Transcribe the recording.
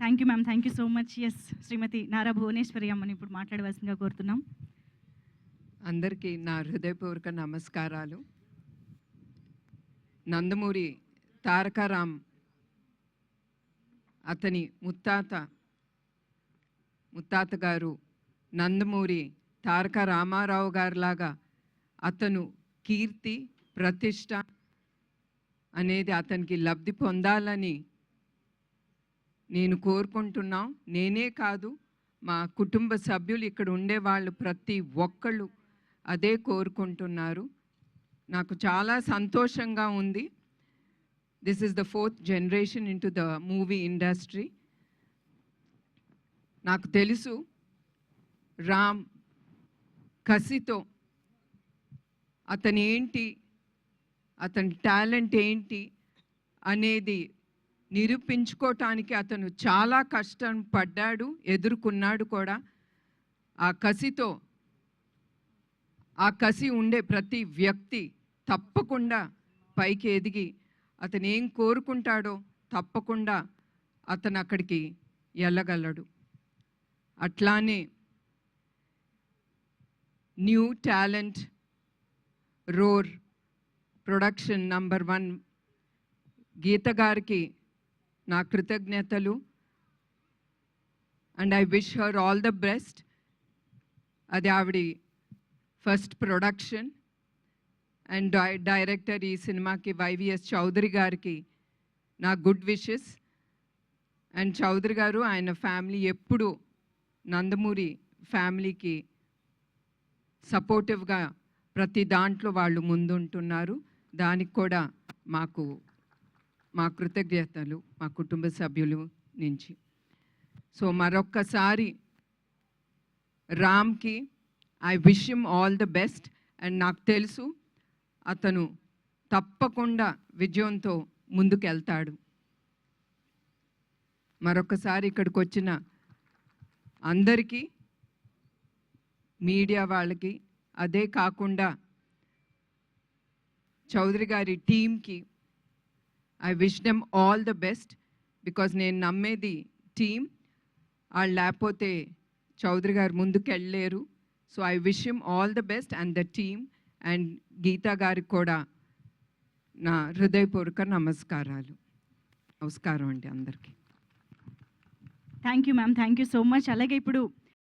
Thank you ma'am. Thank you so much. Yes, Shrimati Nara Bhuvaneshwari అమ్మని ఇప్పుడు మాట్లాడవలసిందిగా కోరుతున్నాం. అందరికీ నా హృదయపూర్వక నమస్కారాలు. నందమూరి తారకరామ్ అతని ముత్తాత గారు నందమూరి తారక రామారావు గారిలాగా అతను కీర్తి ప్రతిష్ట అనేది అతనికి లబ్ధి పొందాలని నేను కోరుకుంటున్నాం. నేనే కాదు, మా కుటుంబ సభ్యులు ఇక్కడ ఉండేవాళ్ళు ప్రతి ఒక్కళ్ళు అదే కోరుకుంటున్నారు. నాకు చాలా సంతోషంగా ఉంది. This is the 4th generation into the movie industry. నాకు తెలుసు రామ్ కసితో అతని టాలెంట్ ఏంటి అనేది నిరూపించుకోవటానికి అతను చాలా కష్టం పడ్డాడు, ఎదుర్కొన్నాడు కూడా. ఆ కసి ఉండే ప్రతి వ్యక్తి తప్పకుండా పైకి ఎదిగి అతను ఏం కోరుకుంటాడో తప్పకుండా అతను అక్కడికి వెళ్ళగలడు. అట్లానే new talent roar production number 1 Geetha గారికి నా కృతజ్ఞతలు. And I wish her all the best. అది ఆవిడ ఫస్ట్ ప్రొడక్షన్. అండ్ డైరెక్టర్ ఈ సినిమాకి వైవిఎస్ చౌదరి గారికి నా గుడ్ విషెస్. అండ్ చౌదరి గారు ఆయన ఫ్యామిలీ ఎప్పుడు నందమూరి ఫ్యామిలీకి సపోర్టివ్గా ప్రతి దాంట్లో వాళ్ళు ముందుంటున్నారు. దానికి కూడా మా కృతజ్ఞతలు మా కుటుంబ సభ్యులు నుంచి. సో మరొక్కసారి రామ్కి I wish him all the best. And నాకు తెలుసు అతను తప్పకుండా విజయంతో ముందుకెళ్తాడు. మరొకసారి ఇక్కడికి వచ్చిన అందరికీ, మీడియా వాళ్ళకి, అదే కాకుండా చౌదరి గారి టీమ్కి I wish them all the best. Because నేను నమ్మేది టీమ్. వాళ్ళు లేకపోతే చౌదరి గారు ముందుకెళ్ళలేరు. So I wish him all the best and the team. And Geeta గారికి కూడా నా హృదయపూర్వక నమస్కారం అండి అందరికీ. Thank you ma'am. Thank you so much. అలాగే ఇప్పుడు